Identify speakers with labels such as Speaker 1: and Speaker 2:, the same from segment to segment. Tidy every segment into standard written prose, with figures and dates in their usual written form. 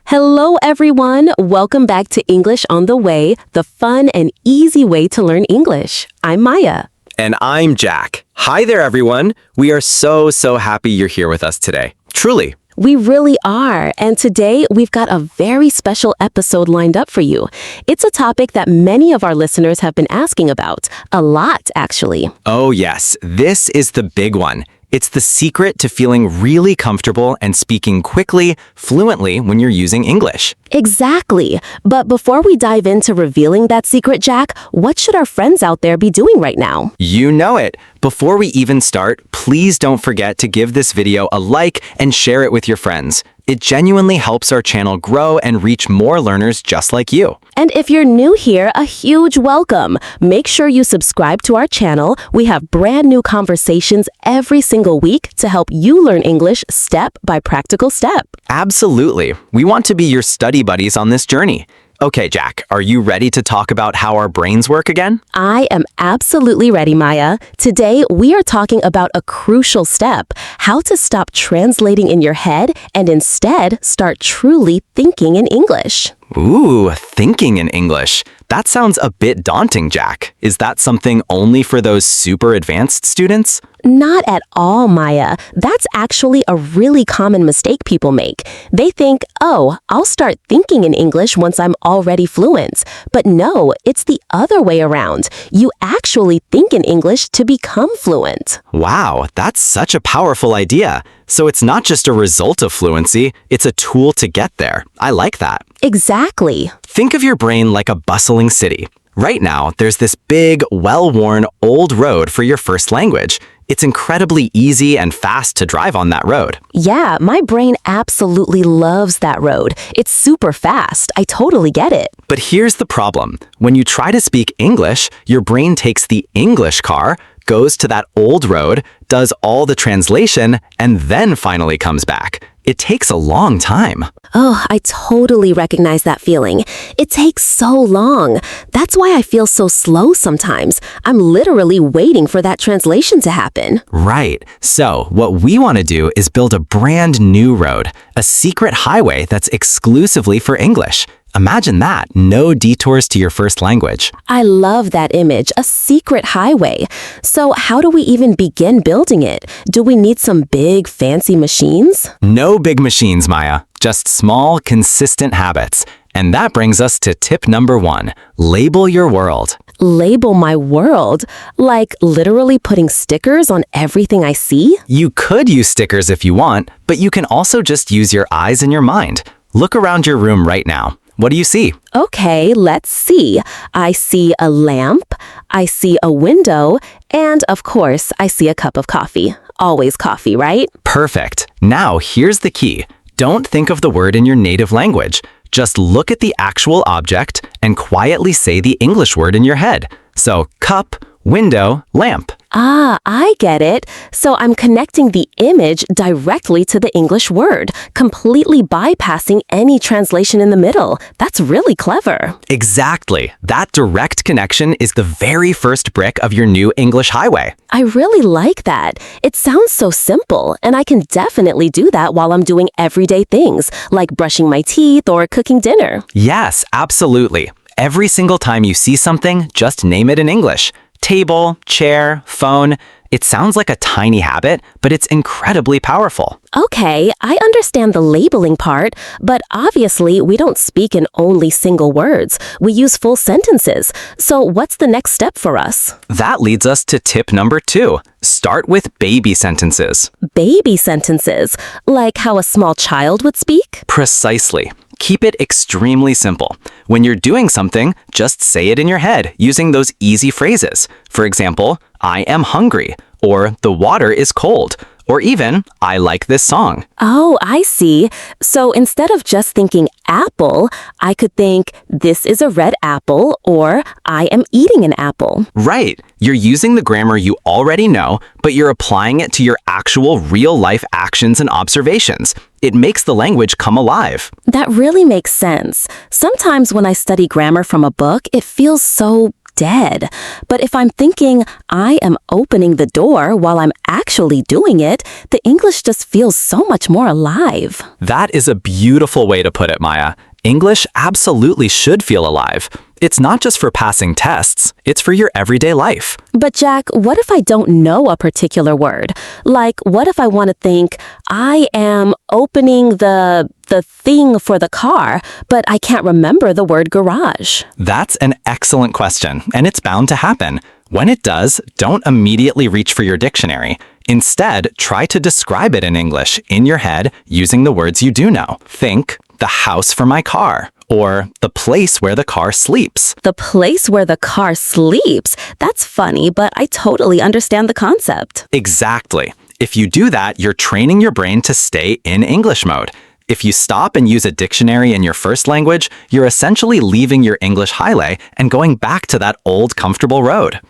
Speaker 1: Hello, everyone. Welcome back to English on the Way, the fun and easy way to learn English. I'm Maya.
Speaker 2: And I'm Jack. Hi there, everyone. We are so happy you're here with us today. Truly.
Speaker 1: We really are. And today we've got a very special episode lined up for you. It's a topic that many of our listeners have been asking about. A lot, actually.
Speaker 2: Oh, yes. This is the big one. It's the secret to feeling really comfortable and speaking quickly, fluently when you're using English.
Speaker 1: Exactly. But before we dive into revealing that secret, Jack, what should our friends out there be doing right now?
Speaker 2: You know it. Before we even start, please don't forget to give this video a like and share it with your friends. It genuinely helps our channel grow and reach more learners just like you.
Speaker 1: And if you're new here, a huge welcome. Make sure you subscribe to our channel. We have brand new conversations every single week to help you learn English step by practical step.
Speaker 2: Absolutely. We want to be your study buddies on this journey. Okay, Jack, are you ready to talk about how our brains work again?
Speaker 1: I am absolutely ready, Maya. Today, we are talking about a crucial step, how to stop translating in your head and instead start truly thinking in English.
Speaker 2: Ooh, thinking in English. That sounds a bit daunting, Jack. Is that something only for those super advanced students?
Speaker 1: Not at all, Maya. That's actually a really common mistake people make. They think, oh, I'll start thinking in English once I'm already fluent. But no, it's the other way around. You actually think in English to become fluent.
Speaker 2: Wow, that's such a powerful idea. So it's not just a result of fluency, it's a tool to get there. I like that.
Speaker 1: Exactly.
Speaker 2: Think of your brain like a bustling city. Right now, there's this big, well-worn, old road for your first language. It's incredibly easy and fast to drive on that road.
Speaker 1: Yeah, my brain absolutely loves that road. It's super fast. I totally get it.
Speaker 2: But here's the problem. When you try to speak English, your brain takes the English car, goes to that old road, does all the translation, and then finally comes back. It takes a long time.
Speaker 1: Oh, I totally recognize that feeling. It takes so long. That's why I feel so slow sometimes. I'm literally waiting for that translation to happen.
Speaker 2: Right. So what we want to do is build a brand new road, a secret highway that's exclusively for English. Imagine that, no detours to your first language.
Speaker 1: I love that image, a secret highway. So how do we even begin building it? Do we need some big, fancy machines?
Speaker 2: No big machines, Maya. Just small, consistent habits. And that brings us to tip number 1. Label your world.
Speaker 1: Label my world? Like literally putting stickers on everything I see?
Speaker 2: You could use stickers if you want, but you can also just use your eyes and your mind. Look around your room right now. What do you see?
Speaker 1: Okay, let's see. I see a lamp, I see a window, and of course, I see a cup of coffee. Always coffee, right?
Speaker 2: Perfect. Now, here's the key. Don't think of the word in your native language. Just look at the actual object and quietly say the English word in your head. So, cup, window, lamp.
Speaker 1: Ah, I get it. So I'm connecting the image directly to the English word, completely bypassing any translation in the middle. That's really clever.
Speaker 2: Exactly. That direct connection is the very first brick of your new English highway.
Speaker 1: I really like that. It sounds so simple, and I can definitely do that while I'm doing everyday things, like brushing my teeth or cooking dinner.
Speaker 2: Yes, absolutely. Every single time you see something, just name it in English. Table, chair, phone. It sounds like a tiny habit, but it's incredibly powerful.
Speaker 1: Okay, I understand the labeling part, but obviously we don't speak in only single words. We use full sentences. So what's the next step for us?
Speaker 2: That leads us to tip number 2. Start with baby sentences.
Speaker 1: Baby sentences, like how a small child would speak?
Speaker 2: Precisely. Keep it extremely simple. When you're doing something, just say it in your head using those easy phrases. For example, I am hungry, or the water is cold, or even, I like this song.
Speaker 1: Oh, I see. So instead of just thinking apple, I could think, this is a red apple, or I am eating an apple.
Speaker 2: Right. You're using the grammar you already know, but you're applying it to your actual real-life actions and observations. It makes the language come alive.
Speaker 1: That really makes sense. Sometimes when I study grammar from a book, it feels so dead. But if I'm thinking, I am opening the door while I'm actually doing it, the English just feels so much more alive.
Speaker 2: That is a beautiful way to put it, Maya. English absolutely should feel alive. It's not just for passing tests, it's for your everyday life.
Speaker 1: But Jack, what if I don't know a particular word? Like, what if I want to think, I am opening the thing for the car, but I can't remember the word garage?
Speaker 2: That's an excellent question, and it's bound to happen. When it does, don't immediately reach for your dictionary. Instead, try to describe it in English in your head using the words you do know. Think, the house for my car, or the place where the car sleeps.
Speaker 1: The place where the car sleeps? That's funny, but I totally understand the concept.
Speaker 2: Exactly. If you do that, you're training your brain to stay in English mode. If you stop and use a dictionary in your first language, you're essentially leaving your English highway and going back to that old comfortable road.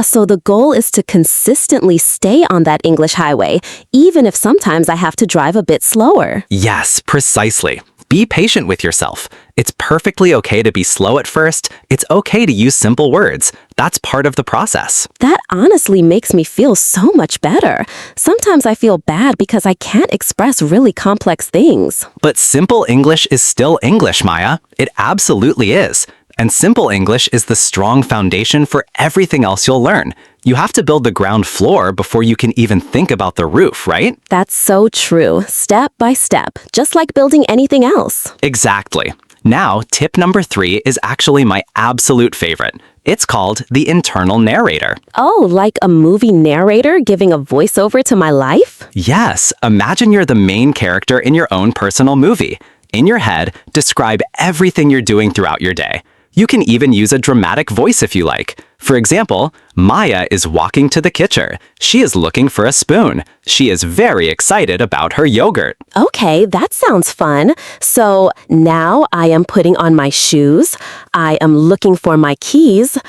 Speaker 1: So the goal is to consistently stay on that English highway, even if sometimes I have to drive a bit slower.
Speaker 2: Yes, precisely. Be patient with yourself. It's perfectly okay to be slow at first. It's okay to use simple words. That's part of the process.
Speaker 1: That honestly makes me feel so much better. Sometimes I feel bad because I can't express really complex things.
Speaker 2: But simple English is still English, Maya. It absolutely is. And simple English is the strong foundation for everything else you'll learn. You have to build the ground floor before you can even think about the roof, right?
Speaker 1: That's so true. Step by step, just like building anything else.
Speaker 2: Exactly. Now, tip number 3 is actually my absolute favorite. It's called the Internal Narrator.
Speaker 1: Oh, like a movie narrator giving a voiceover to my life?
Speaker 2: Yes, imagine you're the main character in your own personal movie. In your head, describe everything you're doing throughout your day. You can even use a dramatic voice if you like. For example, Maya is walking to the kitchen. She is looking for a spoon. She is very excited about her yogurt.
Speaker 1: Okay, that sounds fun. So now I am putting on my shoes. I am looking for my keys.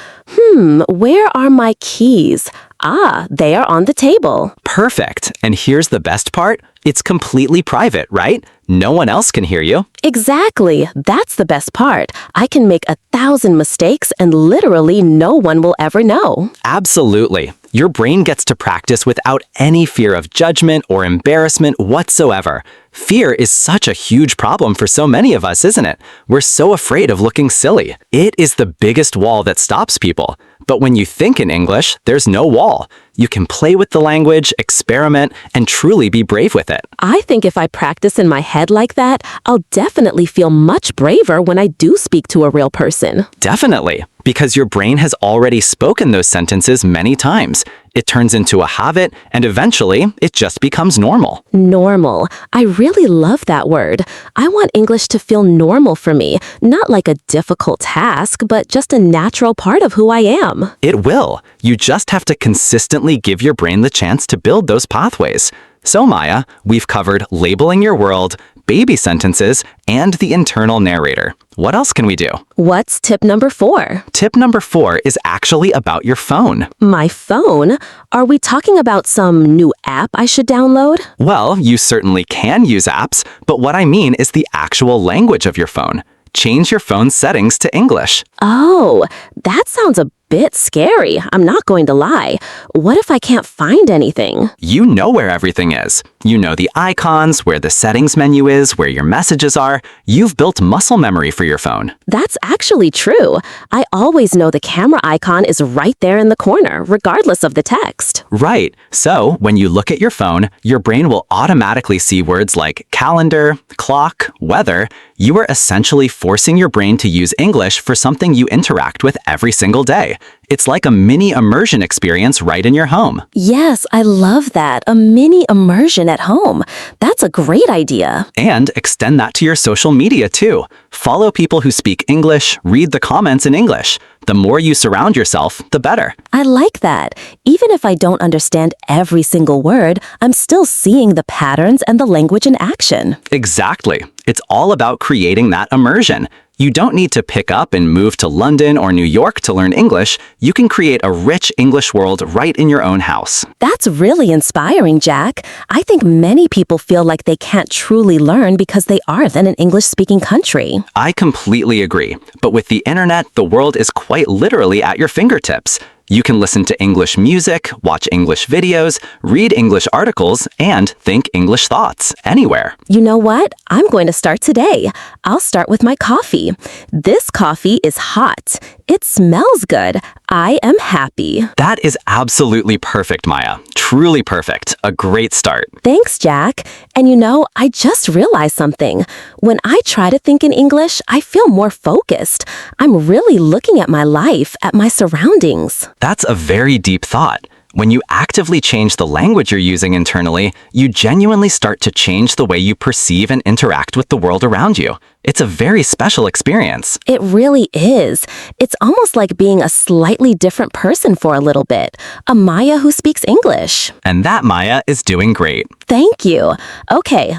Speaker 1: Where are my keys? They are on the table.
Speaker 2: Perfect. And here's the best part. It's completely private, right? No one else can hear you.
Speaker 1: Exactly. That's the best part. I can make 1,000 mistakes and literally no one will ever know.
Speaker 2: Absolutely. Your brain gets to practice without any fear of judgment or embarrassment whatsoever. Fear is such a huge problem for so many of us, isn't it? We're so afraid of looking silly. It is the biggest wall that stops people. But when you think in English, there's no wall. You can play with the language, experiment, and truly be brave with it.
Speaker 1: I think if I practice in my head like that, I'll definitely feel much braver when I do speak to a real person.
Speaker 2: Definitely, because your brain has already spoken those sentences many times. It turns into a habit, and eventually, it just becomes normal.
Speaker 1: Normal. I really love that word. I want English to feel normal for me, not like a difficult task, but just a natural part of who I am.
Speaker 2: It will. You just have to consistently give your brain the chance to build those pathways. So Maya, we've covered labeling your world, baby sentences, and the internal narrator. What else can we do?
Speaker 1: What's tip number 4?
Speaker 2: Tip number 4 is actually about your phone.
Speaker 1: My phone? Are we talking about some new app I should download?
Speaker 2: Well, you certainly can use apps, but what I mean is the actual language of your phone. Change your phone's settings to English.
Speaker 1: Oh, that sounds a bit scary. I'm not going to lie. What if I can't find anything?
Speaker 2: You know where everything is. You know the icons, where the settings menu is, where your messages are. You've built muscle memory for your phone.
Speaker 1: That's actually true. I always know the camera icon is right there in the corner, regardless of the text.
Speaker 2: Right. So, when you look at your phone, your brain will automatically see words like calendar, clock, weather. You are essentially forcing your brain to use English for something you interact with every single day. It's like a mini immersion experience right in your home.
Speaker 1: Yes, I love that. A mini immersion at home. That's a great idea.
Speaker 2: And extend that to your social media too. Follow people who speak English, read the comments in English. The more you surround yourself, the better.
Speaker 1: I like that. Even if I don't understand every single word, I'm still seeing the patterns and the language in action.
Speaker 2: Exactly. It's all about creating that immersion. You don't need to pick up and move to London or New York to learn English. You can create a rich English world right in your own house.
Speaker 1: That's really inspiring, Jack. I think many people feel like they can't truly learn because they aren't in an English-speaking country.
Speaker 2: I completely agree. But with the internet, the world is quite literally at your fingertips. You can listen to English music, watch English videos, read English articles, and think English thoughts anywhere.
Speaker 1: You know what? I'm going to start today. I'll start with my coffee. This coffee is hot. It smells good. I am happy.
Speaker 2: That is absolutely perfect, Maya. Truly perfect. A great start.
Speaker 1: Thanks, Jack. And you know, I just realized something. When I try to think in English, I feel more focused. I'm really looking at my life, at my surroundings.
Speaker 2: That's a very deep thought. When you actively change the language you're using internally, you genuinely start to change the way you perceive and interact with the world around you. It's a very special experience.
Speaker 1: It really is. It's almost like being a slightly different person for a little bit. A Maya who speaks English.
Speaker 2: And that Maya is doing great.
Speaker 1: Thank you. Okay,